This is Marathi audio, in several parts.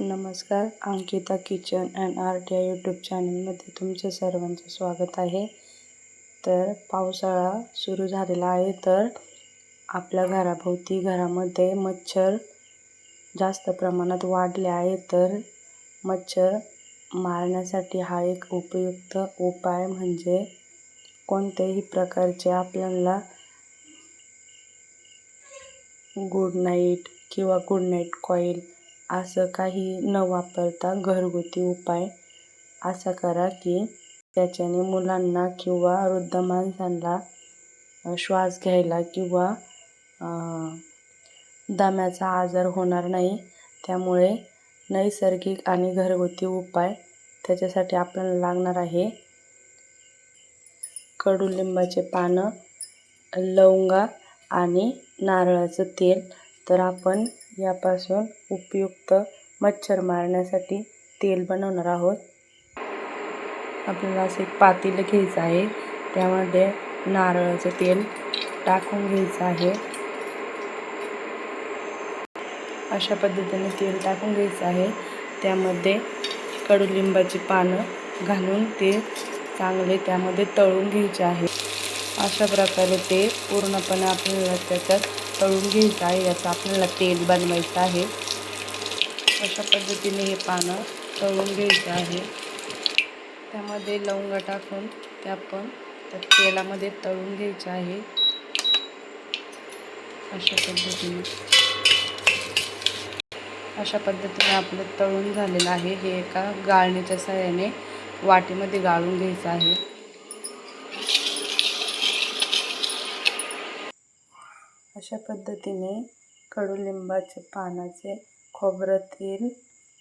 नमस्कार, अंकिता किचन अँड आर्ट या यूट्यूब चॅनलमध्ये तुमचं सर्वांचं स्वागत आहे. तर पावसाळा सुरू झालेला आहे, तर आपल्या घरामध्ये मच्छर जास्त प्रमाणात वाढले आहे. तर मच्छर मारण्यासाठी हा एक उपयुक्त उपाय म्हणजे कोणत्याही प्रकारचे आपल्याला गुड नाईट किंवा गुड नाईट कॉईल असं काही न वापरता घरगुती उपाय असा करा की त्याच्याने मुलांना किंवा वृद्ध माणसांना श्वास घ्यायला किंवा दम्याचा आजार होणार नाही. त्यामुळे नैसर्गिक आणि घरगुती उपाय त्याच्यासाठी आपल्याला लागणार आहे कडुलिंबाचे पानं, लवंगा आणि नारळाचं तेल. तर आपण यापासून उपयुक्त मच्छर मारण्यासाठी तेल बनवणार आहोत. आपल्याला असं एक पातेलं घ्यायचं आहे, त्यामध्ये नारळाचं तेल टाकून घ्यायचं आहे. अशा पद्धतीने तेल टाकून घ्यायचं आहे. त्यामध्ये कडुलिंबाची पानं घालून ते चांगले त्यामध्ये तळून घ्यायचे आहे. अशा प्रकारे ते पूर्णपणे आपल्याला त्याच्यात तळून घ्यायचं आहे. याचं आपल्याला तेल बनवायचं आहे. अशा पद्धतीने हे पानं तळून घ्यायचं आहे. त्यामध्ये लवंगा टाकून ते आपण त्या तेलामध्ये तळून घ्यायचे आहे. अशा पद्धतीने आपलं तळून झालेलं आहे. हे एका गाळणीच्या सहाय्याने वाटीमध्ये गाळून घ्यायचं आहे. अशा पद्धतीने कडुलिंबाचे पानाचे खोबरं तेल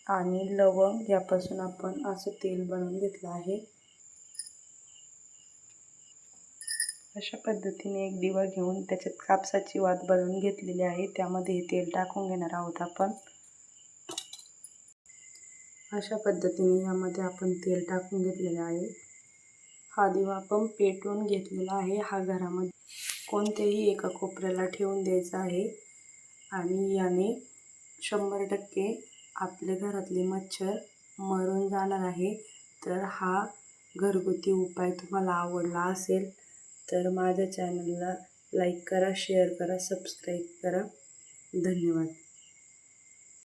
आणि लवंग यापासून आपण असं तेल बनवून घेतलं आहे. अशा पद्धतीने एक दिवा घेऊन त्याच्यात कापसाची वात बनवून घेतलेली आहे. त्यामध्ये हे तेल टाकून घेणार आहोत आपण. अशा पद्धतीने यामध्ये आपण तेल टाकून घेतलेले आहे. हा दिवा आपण पेटवून घेतलेला आहे. हा घरामध्ये कोणत्याही एका कोपऱ्याला ठेवून द्यायचा आहे आणि याने 100% आपल्या घरातले मच्छर मरून जाणार आहे. तर हा घरगुती उपाय तुम्हाला आवडला असेल तर माझ्या चॅनलला लाईक करा, शेअर करा, सबस्क्राईब करा. धन्यवाद.